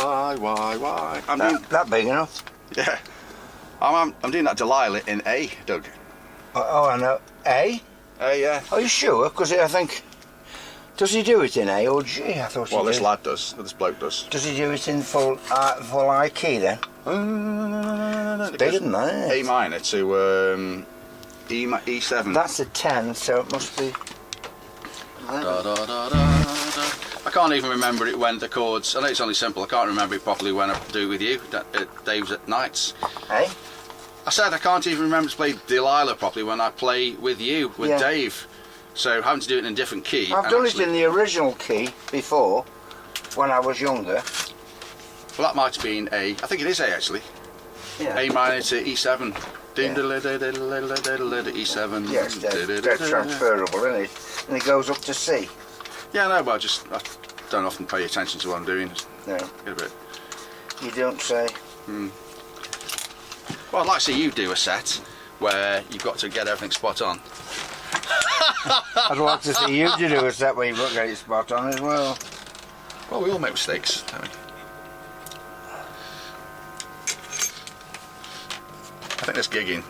Why? That big enough? Yeah. I'm doing that Delilah in A, Doug. Oh, I know. A? A, yeah. Are you sure? Because I think... Does he do it in A or G? I thought he Well, did. this lad does. This bloke does. Does he do it in full high key then? No. It's bigger than that, isn't it? A minor to E7. That's a 10, so it must be... I can't even remember it when the chords. I know it's only simple. I can't remember it properly when I do it with you. Dave's at nights. Hey? I said I can't even remember to play Delilah properly when I play with you, with Dave. So having to do it in a different key. I've done it in the original key before, when I was younger. Well, that might have been A. I think it is A actually. Yeah. A minor to E7. Yeah. E7. Yes, they're transferable, isn't it? And it goes up to C. Yeah, no, but I don't often pay attention to what I'm doing. No. Get a bit. You don't say. Well, I'd like to see you do a set where you've got to get everything spot on. I'd like to see you do a set where you've got to get it spot on as well. Well, we all make mistakes, don't we? I think this gigging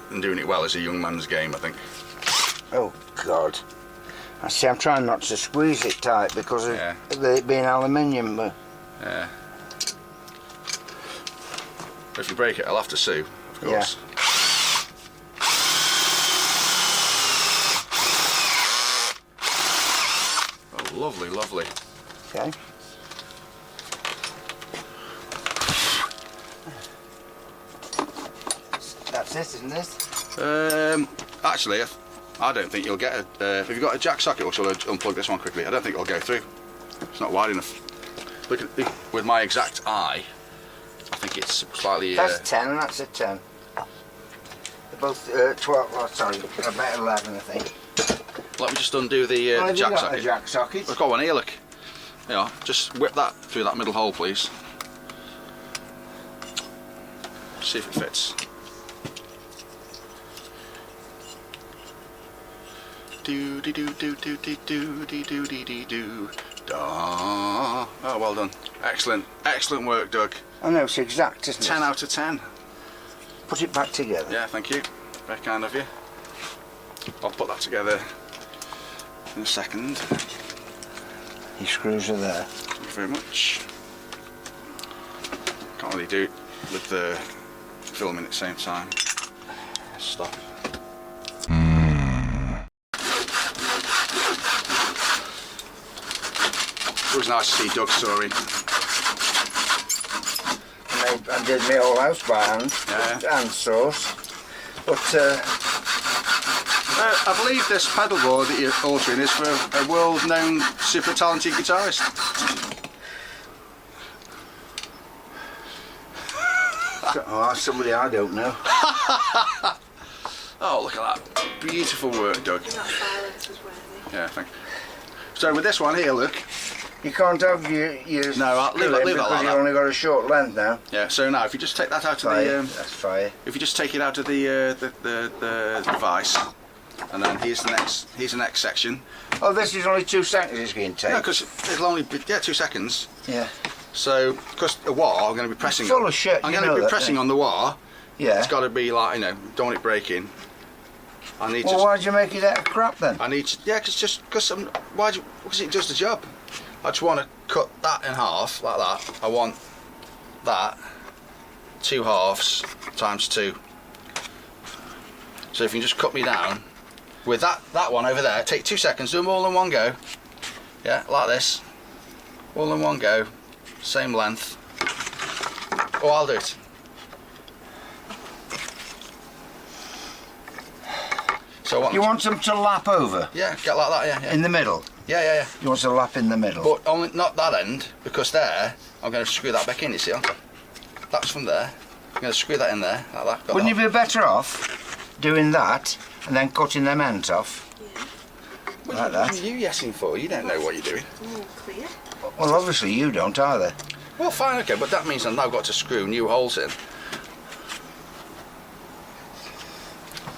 and doing it well is a young man's game, I think. Oh, God. I see, I'm trying not to squeeze it tight because of it being aluminium. But yeah. If you break it, I'll have to sue, of course. Yeah. Oh, lovely, lovely. Okay. That's it, isn't it? Actually, I don't think you'll get a... if you've got a jack socket, or shall I unplug this one quickly? I don't think it'll go through. It's not wide enough. Look at with my exact eye, I think it's slightly... That's 10, that's a 10. They're both 12, oh, sorry, about 11, I think. Let me just undo the jack socket. The jack socket. I've got one here, look. Yeah, just whip that through that middle hole, please. See if it fits. Do do do do do do do do do do do do. Oh, well done. Excellent, excellent work, Doug. I know, it's exact, isn't it? 10 out of 10. Put it back together. Yeah, thank you. Very kind of you. I'll put that together in a second. Your screws are there. Thank you very much. Can't really do it with the filming at the same time. Stop. It was nice to see Doug soaring. I did my whole house by hand, hand sauce. But I believe this pedalboard that you're altering is for a world-known, super talented guitarist. Oh, somebody I don't know. Oh, look at that. Beautiful work, Doug. Yeah, thank you. So with this one here, look. You can't have your no, I'll leave it because like you've that. only got a short length now. Yeah, so now if you just take that out of Fire. the... That's fire. If you just take it out of the device, and then here's the next section. Oh, this is only 2 seconds it's going to take. No, because it'll only be 2 seconds. Yeah. So, because the wah, I'm going to be pressing. It's full of shit. I'm going to be pressing on the wah. Yeah. It's got to be like, you know, don't want it breaking. I need well, to. why'd you make it out of crap then? I need to. Yeah, because because it does the job. I just want to cut that in half like that. I want that 2 halves times 2. So if you can just cut me down with that one over there, take 2 seconds, do them all in one go. Yeah, like this. All in one go, same length. Oh, I'll do it. So you want them to lap over? Yeah, get like that, yeah. In the middle? Yeah. You want to lap in the middle? But only not that end, because there, I'm going to screw that back in, you see, aren't I? That's from there. I'm going to screw that in there, like that. Wouldn't you be better off doing that and then cutting them ends off? Yeah. Like that. What are you yesing for? You don't know what you're doing. Clear. Well, obviously you don't either. Well, fine, okay, but that means I've now got to screw new holes in.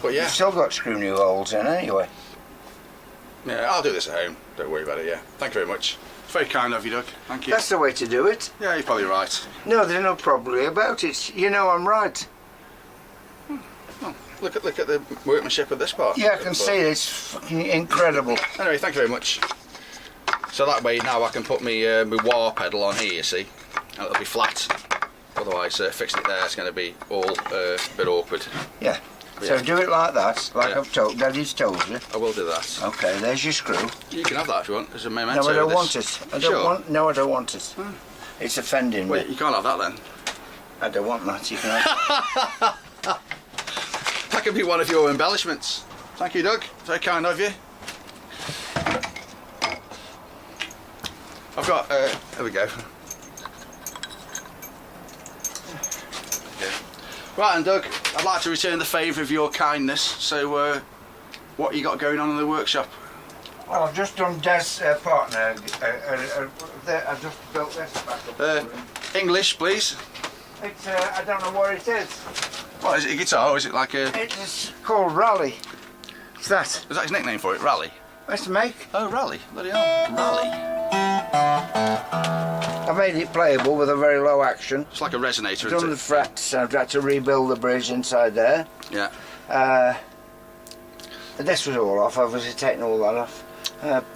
But yeah. You've still got screw new holes in anyway. Yeah, I'll do this at home. Don't worry about it, yeah. Thank you very much. Very kind of you, Doug. Thank you. That's the way to do it. Yeah, you're probably right. No, there's no probably about it. You know I'm right. Well, look at the workmanship of this part. Yeah, I can see it. It's fucking incredible. Anyway, thank you very much. So that way now I can put my wah pedal on here, you see, and it'll be flat. Otherwise, fixing it there is going to be all a bit awkward. Yeah. So do it like that, like I've told, Daddy's told you. I will do that. Okay, there's your screw. You can have that if you want, as a memento. No, I don't of want this. it. I don't want. No, I don't want it. It's offending me. Wait, you can't have that then. I don't want that. You can have That could be one of your embellishments. Thank you, Doug. Very kind of you. I've got. There we go. Right, and Doug, I'd like to return the favour of your kindness. So, what you got going on in the workshop? Well, I've just done Des' partner. I just built this back up. English, please. It's, I don't know what it is. What is it? A guitar, or is it like a? It's called Rally. What's that? Is that his nickname for it? Rally. What's the make? Oh, Rally. Bloody hell. Rally. I made it playable with a very low action. It's like a resonator. Done the frets. I've had to rebuild the bridge inside there. Yeah. This was all off. Obviously taking all that off.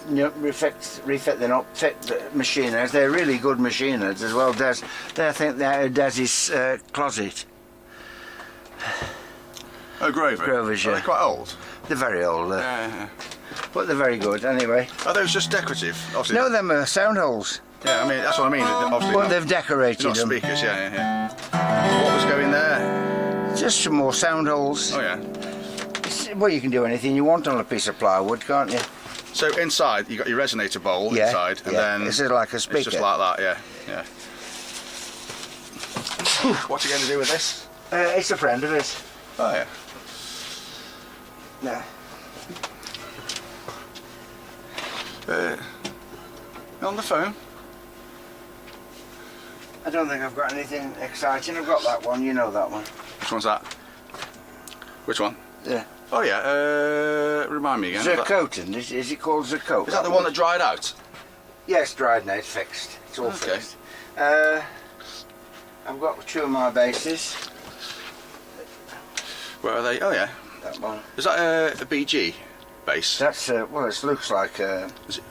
You know, refit them up, fit the machine heads. They're really good machine heads as well. I think they're Des's closet. Oh, Grovers, yeah. Are they quite old? They're very old. Yeah. But they're very good anyway. Are those just decorative? Obviously. No, them are sound holes. Yeah, I mean, that's what I mean. Obviously But they've decorated not them. speakers, yeah. What was going there? Just some more sound holes. Oh, yeah. Well, you can do anything you want on a piece of plywood, can't you? So inside, you got your resonator bowl inside, and then this is like a speaker. it's just like that, yeah. What are you going to do with this? It's a friend of his. Oh, yeah. Yeah. On the phone? I don't think I've got anything exciting. I've got that one, you know that one. Which one's that? Which one? Yeah. Oh, yeah. Remind me again. Zircotin, is it called Zircotin? Is that the one that dried out? Yes, dried now, it's fixed. It's all Okay. fixed. I've got two of my bases. Where are they? Oh, yeah. That one. Is that a BG bass? That's, well, it looks like Is it?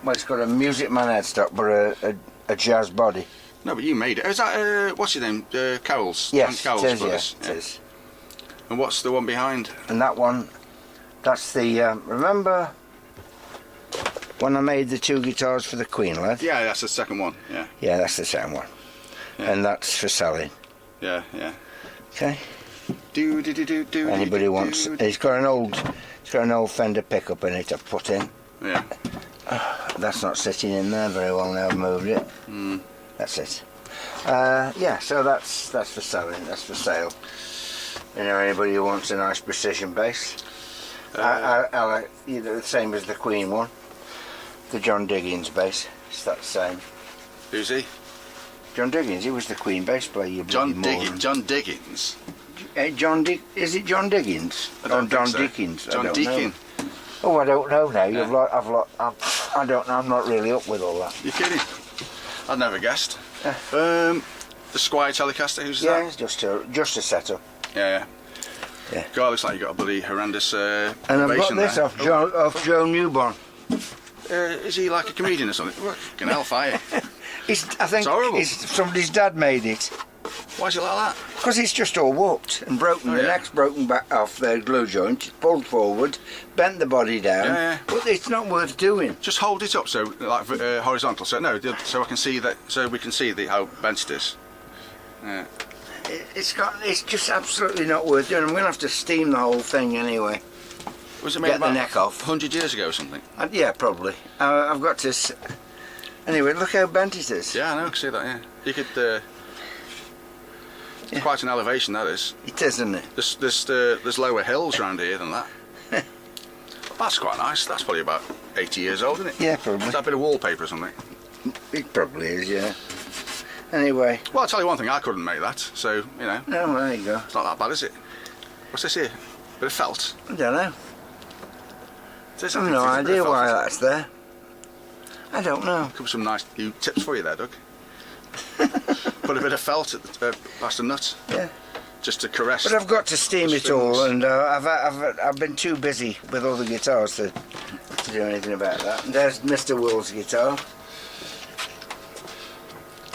well, it's got a Music Man headstock, but a jazz body. No, but you made it. Is that, what's your name? Carol's? Yes, Carol's it is, brothers. yes, it is. And what's the one behind? And that one, that's the, remember when I made the two guitars for the Queen lad? Yeah, that's the second one. Yeah. Yeah, that's the same one. Yeah. And that's for selling. Yeah. Okay. Do. Anybody wants? It's got an old Fender pickup in it. I've put in. Yeah. That's not sitting in there very well now. I've moved it. That's it. Yeah. So that's for selling. That's for sale. You know, anybody who wants a nice precision bass. I like the same as the Queen one. The John Diggins bass. It's that same. Who's he? John Diggins. He was the Queen bass player. You bloody moron. John Diggins. Is it John Diggins? I don't or John think so. Dickens? John I don't Deakin. know. Oh, I don't know now. Yeah. I don't know. I'm not really up with all that. You're kidding? I'd never guessed. Yeah. The Squire Telecaster. Who's Yeah, that? it's just a setup. Yeah. God, looks like you got a bloody horrendous And I've got ovation this there. off Joe Newborn. Is he like a comedian or something? Fucking hellfire. I think horrible. Somebody's dad made it. Why is it like that? Because it's just all warped and broken. Oh, The yeah. neck's broken back off the glue joint, pulled forward, bent the body down. Yeah. But it's not worth doing. Just hold it up so like horizontal. So no, so I can see that. So we can see how bent it is. Yeah. It's just absolutely not worth doing. I'm going to have to steam the whole thing anyway. Was it made Get the about neck off. 100 years ago or something? Yeah, probably. I've got to. Anyway, look how bent it is. Yeah, I know. I can see that. Yeah. You could. It's quite an elevation, that is. It is, isn't it? There's lower hills around here than that. That's quite nice. That's probably about 80 years old, isn't it? Yeah, probably. Is that a bit of wallpaper or something? It probably is, yeah. Anyway. Well, I'll tell you one thing. I couldn't make that, so you know. Oh, there you go. It's not that bad, is it? What's this here? Bit of felt. I don't know. Is this I've something- no it's a bit idea of felt, why is it? that's there. I don't know. Could be some nice new tips for you there, Doug. Put a bit of felt at the past the nut. Yeah. Just to caress. But I've got to steam it all, and I've been too busy with other guitars to do anything about that. And there's Mr. Wilkes' guitar.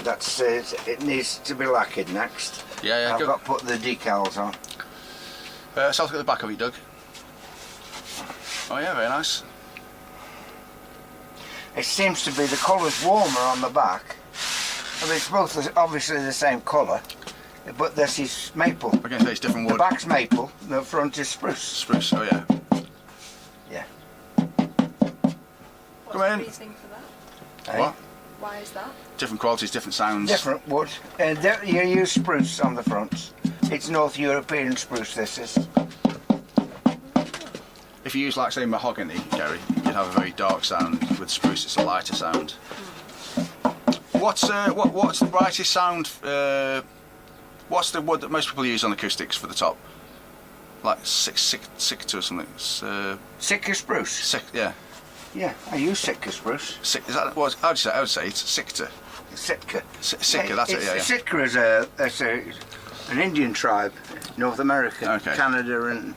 That's it needs to be lacquered next. Yeah, I've got to put the decals on. So I'll look at the back of it, Doug. Oh yeah, very nice. It seems to be the colour's warmer on the back. I mean, it's both obviously the same colour, but this is maple. I'm going to say it's different wood. The back's maple, the front is spruce. Spruce, oh yeah. Yeah. What's Come the in. reasoning for that? What? Why is that? Different qualities, different sounds. Different wood. You use spruce on the front. It's North European spruce, this is. If you use, like, say, mahogany, Gary, you'd have a very dark sound. With spruce, it's a lighter sound. What's the brightest sound? What's the wood that most people use on acoustics for the top? Like Sitka or something. Sitka spruce. Yeah. Yeah, I use Sitka spruce. Is that what? I would say it's Sitka. Sitka. Sitka, that's it. Yeah. Sitka is an Indian tribe, North America, Okay. Canada, and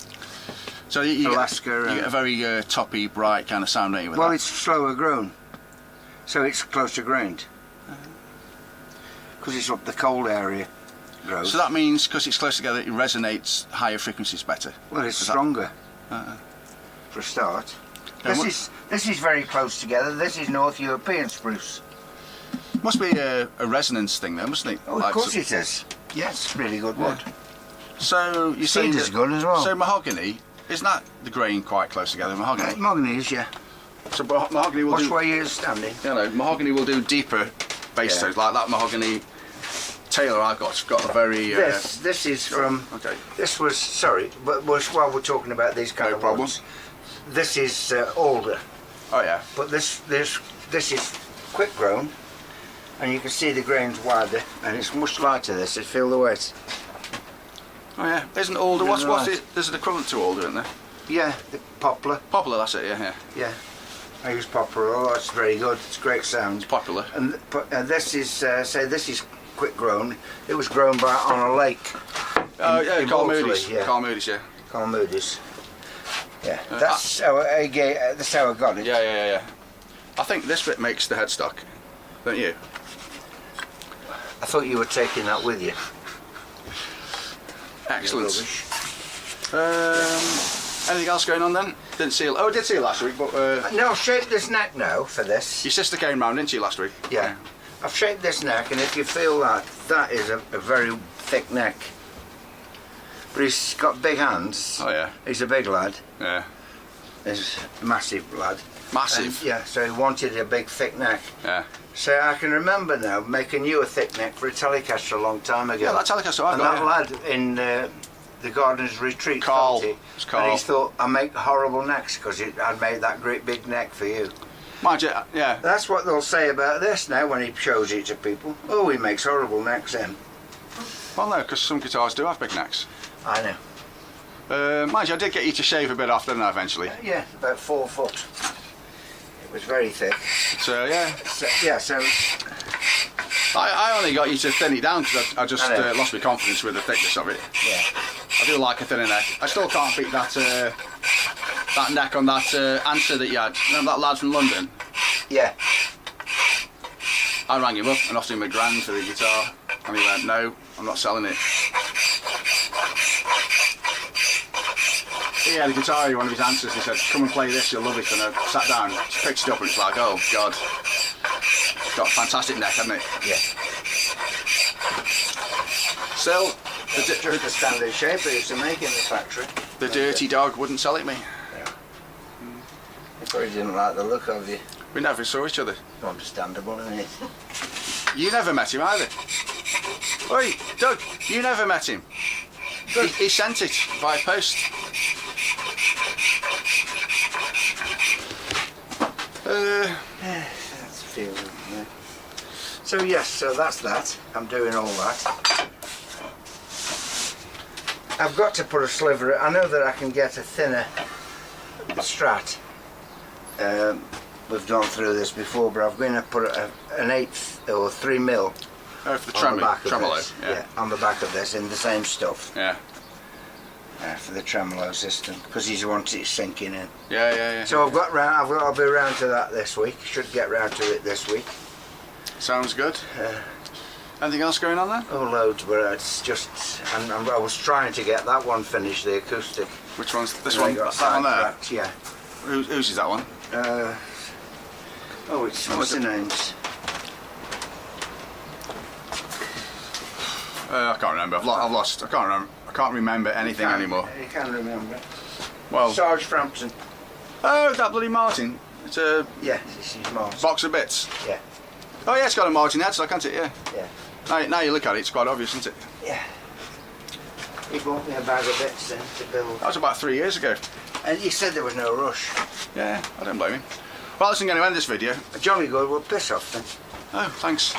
So you Alaska. You get a very toppy, bright kind of sound, don't you? With well, that? it's slower grown, so it's closer grained. Because it's up the cold area. Grows. So that means because it's close together, it resonates higher frequencies better. Well, it's stronger. For a start. Yeah, This is very close together. This is North European spruce. Must be a resonance thing, though, mustn't it? Oh, of course it is. Yes, really good wood. So you say Cedar's good as well. So mahogany, isn't that the grain quite close together? Mahogany. Mahogany is, yeah. So mahogany will Watch do. where you're standing. You know, mahogany will do deeper bass tones, like that mahogany Taylor I got. Got a very. This is from. Okay. This was but while we're talking about these kind of problem. woods, this is older. Oh yeah. But this is quick grown, and you can see the grains wider, and it's much lighter. This, it feel the weight. Oh yeah. Isn't alder? What's Right. it? There's an equivalent to alder, isn't there? Yeah, the poplar. Poplar. That's it. Yeah. Yeah, I use poplar. Oh, it's very good. It's great sound. Popular. And this is this is quick grown. It was grown on a lake. Oh yeah. in Carl Wilkes, Moody's. yeah. Carl Moody's. Yeah. Carl Moody's. Yeah, that's how I got it. Yeah. I think this bit makes the headstock, don't you? I thought you were taking that with you. Excellent. Anything else going on then? Didn't see. I did see you last week, but No, I've shaped this neck now for this. your sister came round, didn't she, last week? Yeah. I've shaped this neck, and if you feel that is a very thick neck. But he's got big hands. Oh yeah. He's a big lad. Yeah. He's a massive lad. Massive. And, yeah, so he wanted a big thick neck. Yeah. So I can remember now making you a thick neck for a Telecaster a long time ago. Yeah, that Telecaster I And got. that lad in the Gardener's Retreat, Carl. felt it. It's Carl. And he thought, I make horrible necks because I'd made that great big neck for you. Mind you, yeah. That's what they'll say about this now when he shows it to people. Oh, he makes horrible necks then. Well, no, because some guitars do have big necks. I know. Mind you, I did get you to shave a bit off, didn't I, eventually? Yeah, about 4 foot. It was very thick. So, yeah. So I only got you to thin it down because I just I know. lost my confidence with the thickness of it. yeah. I do like a thinner neck. I still can't beat that that neck on that answer that you had. Remember that lad from London? Yeah. I rang him up and offered him £1,000 for the guitar, and he went, "No, I'm not selling it." He had a guitar, one of his answers. He said, "Come and play this, you'll love it." And I sat down, just picked it up, and it's like, oh god, got a fantastic neck, hasn't it? Yeah. Still, Just a standard shape they used to make in the factory. the dirty dog wouldn't sell it me. He probably didn't like the look of you. We never saw each other. Understandable, isn't it? You never met him either. Oi, Doug, you never met him. He sent it by post. That's feeling, yeah. So yes, so that's that. I'm doing all that. I've got to put a sliver. I know that I can get a thinner Strat we've gone through this before, but I'm going to put an 1/8 or 3 mil Oh, for the on the back of tremolo. this. Yeah. On the back of this in the same stuff Yeah. for the tremolo system, because he wants it sinking in. Yeah. So I've got round. I'll be round to that this week. Should get round to it this week. Sounds good. Anything else going on there? Oh, loads, but it's just. I was trying to get that one finished, the acoustic. Which one's this And I one? got That one there? sidetracked, yeah. Whose is that one? What's the names? I can't remember. I've lost. I can't remember. I can't remember anything anymore. You can't remember. Well. Sarge Frampton. Oh, that bloody Martin. It's a Yeah, this is Martin. box of bits. Yeah, Oh yeah, it's got a Martin head, so can't it? Yeah. yeah, Now you look at it, it's quite obvious, isn't it? yeah. He bought me a bag of bits then to build. That was about 3 years ago. And he said there was no rush. Yeah, I don't blame him. Well, listen, going to end this video. Johnny good, well, piss off then. Oh, thanks.